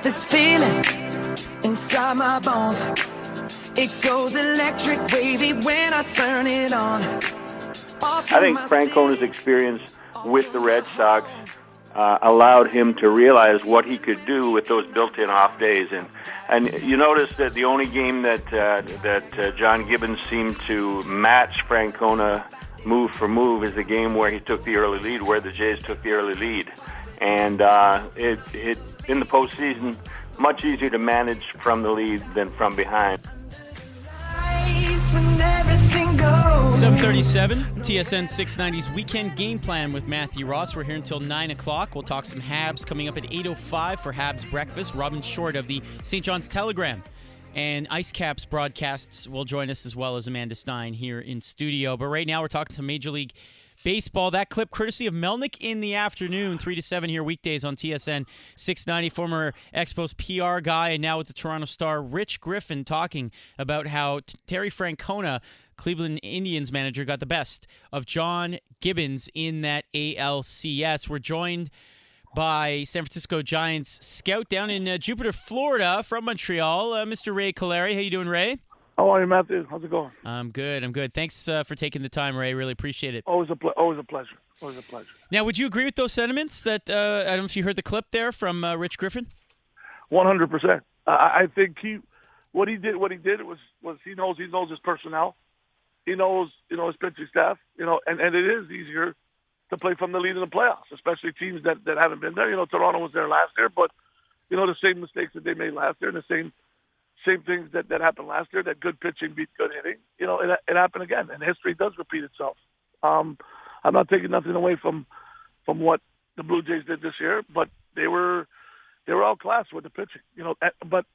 this feeling inside my bones. It goes electric wavy when I turn it on. I think Francona's experience with the Red Sox allowed him to realize what he could do with those built-in off days. And you notice that the only game that John Gibbons seemed to match Francona move for move is the game where he took the early lead, where the Jays took the early lead. And it in the postseason, much easier to manage from the lead than from behind. 7:37, TSN 690's Weekend Game Plan with Matthew Ross. We're here until 9 o'clock. We'll talk some Habs coming up at 8:05 for Habs Breakfast. Robin Short of the St. John's Telegram and Ice Caps broadcasts will join us, as well as Amanda Stein here in studio. But right now we're talking some Major League Baseball. That clip courtesy of Melnick in the afternoon, 3 to 7 here weekdays on TSN 690. Former Expos PR guy and now with the Toronto Star, Rich Griffin, talking about how Terry Francona, Cleveland Indians manager, got the best of John Gibbons in that ALCS. We're joined by San Francisco Giants scout down in Jupiter, Florida, from Montreal, Mr. Ray Callari. How you doing, Ray? How are you, Matthew? How's it going? I'm good. Thanks for taking the time, Ray. Really appreciate it. Always a pleasure. Now, would you agree with those sentiments that, I don't know if you heard the clip there from Rich Griffin? 100%. I think what he did was he knows his personnel. He knows, his pitching staff, and it is easier to play from the lead in the playoffs, especially teams that haven't been there. Toronto was there last year, but, the same mistakes that they made last year and the same things that happened last year, that good pitching beat good hitting, it happened again, and history does repeat itself. I'm not taking nothing away from what the Blue Jays did this year, but they were outclassed with the pitching, but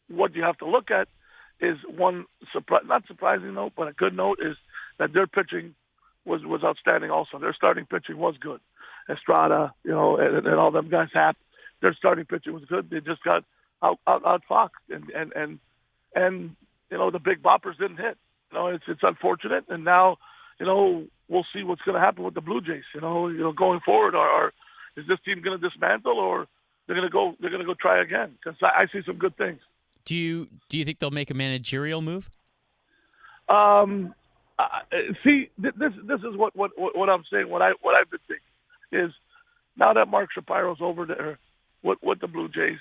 what you have to look at is one not surprising note, but a good note is that their pitching was outstanding also. Their starting pitching was good. Estrada, and all them guys their starting pitching was good. They just got outfoxed, and the big boppers didn't hit. It's unfortunate, and now we'll see what's going to happen with the Blue Jays. Going forward, is this team going to dismantle, or they're going to go try again? Because I see some good things. Do you think they'll make a managerial move? See, this is what I'm saying. What I've been thinking is, now that Mark Shapiro's over there with the Blue Jays,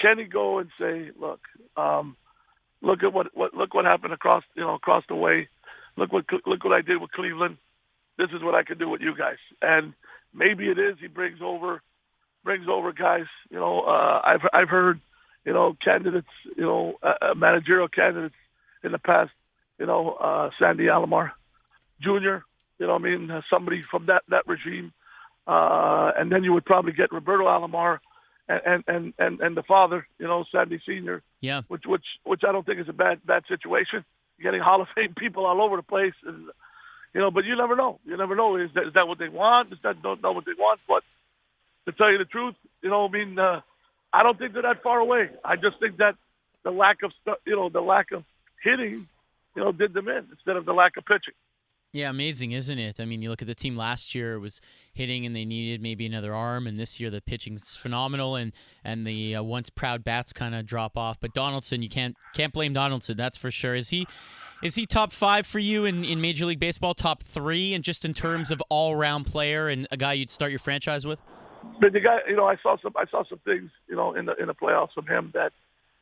can he go and say, look at what happened across the way. Look what I did with Cleveland. This is what I can do with you guys. And maybe it is he brings over guys. I've heard candidates, managerial candidates in the past. Sandy Alomar Jr. Somebody from that regime. And then you would probably get Roberto Alomar and the father, Sandy Sr. Yeah. Which I don't think is a bad situation. You're getting Hall of Fame people all over the place, and, but you never know. You never know. Is that what they want? Is that not what they want? But to tell you the truth, I don't think they're that far away. I just think that the lack of hitting, did them in instead of the lack of pitching. Yeah, amazing, isn't it? I mean, you look at the team last year, it was hitting and they needed maybe another arm, and this year the pitching's phenomenal, and the once proud bats kind of drop off. But Donaldson, you can't blame Donaldson, that's for sure. Is he top 5 for you in Major League Baseball, top 3, and just in terms of all-around player and a guy you'd start your franchise with? But the guy, I saw some things, in the playoffs from him that,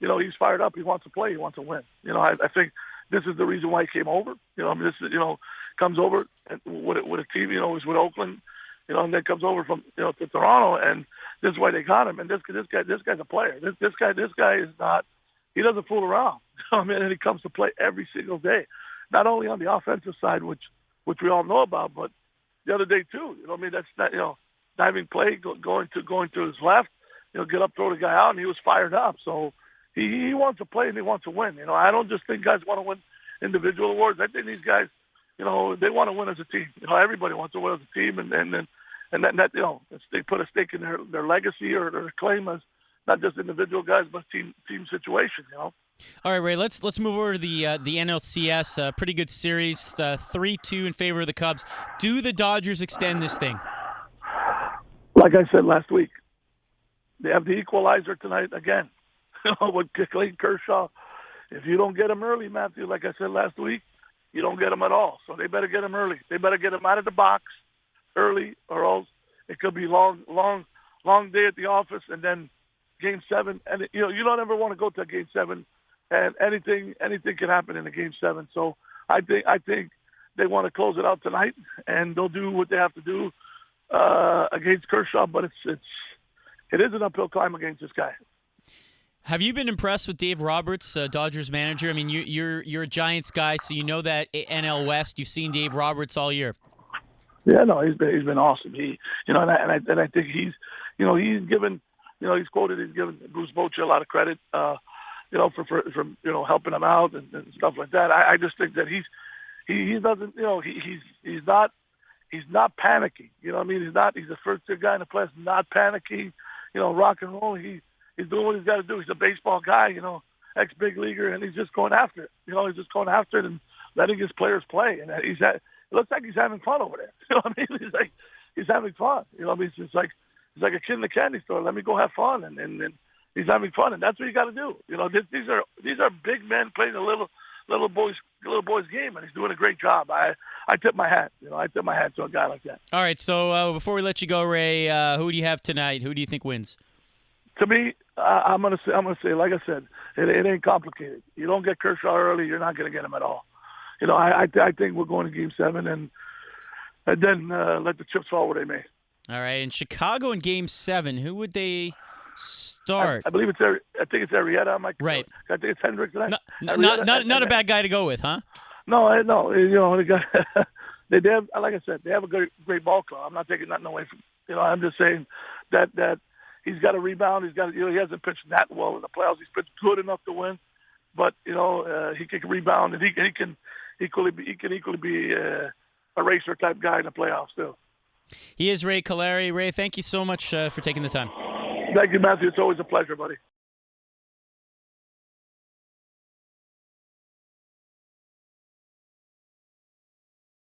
he's fired up. He wants to play. He wants to win. I think this is the reason why he came over. This is, comes over with a team, he's with Oakland, and then comes over from, to Toronto, and this is why they got him. And this guy's a player. This guy is not, he doesn't fool around. And he comes to play every single day, not only on the offensive side, which we all know about, but the other day too. That's not, diving play, going to his left, get up, throw the guy out, and he was fired up. So he wants to play and he wants to win. I don't just think guys want to win individual awards. I think these guys, they want to win as a team. Everybody wants to win as a team, and that they put a stake in their legacy or their claim as not just individual guys, but team situation. All right, Ray. Let's move over to the NLCS. Pretty good series, 3-2 in favor of the Cubs. Do the Dodgers extend this thing? Like I said last week, They have the equalizer tonight again. With Clayton Kershaw. If you don't get him early, Matthew, like I said last week, you don't get him at all. So they better get him early. They better get him out of the box early, or else it could be long day at the office, and then Game 7. And you don't ever want to go to a Game 7, and anything can happen in a Game 7. So I think they want to close it out tonight, and they'll do what they have to do against Kershaw. But it is an uphill climb against this guy. Have you been impressed with Dave Roberts, Dodgers manager? I mean, you're a Giants guy, so you know that NL West. You've seen Dave Roberts all year. Yeah, no, he's been awesome. And I think he's given, he's quoted, he's given Bruce Bochy a lot of credit, for helping him out and stuff like that. I just think that he doesn't, he's not panicking. You know what I mean? He's the first guy in the place, not panicking. Rock and roll. He's doing what he's got to do. He's a baseball guy, ex-big leaguer, and he's just going after it. He's just going after it and letting his players play. And it looks like he's having fun over there. You know what I mean? He's having fun. You know what I mean? It's like a kid in the candy store. Let me go have fun, and he's having fun, and that's what you got to do. These are big men playing a little boy's game, and he's doing a great job. I tip my hat. I tip my hat to a guy like that. All right. So before we let you go, Ray, who do you have tonight? Who do you think wins? To me, I'm gonna say, like I said, it ain't complicated. You don't get Kershaw early, you're not gonna get him at all. I think we're going to Game 7, and then let the chips fall where they may. All right, in Chicago in Game 7, who would they start? I believe I think it's Arrieta. Right. I think it's Hendricks. Not a bad guy to go with, huh? No. They have, like I said, they have a great ball club. I'm not taking nothing away from. I'm just saying that. He's got to rebound. He hasn't pitched that well in the playoffs. He's pitched good enough to win, but he can rebound, and he can equally be a racer type guy in the playoffs too. He is Ray Callari. Ray, thank you so much for taking the time. Thank you, Matthew. It's always a pleasure, buddy.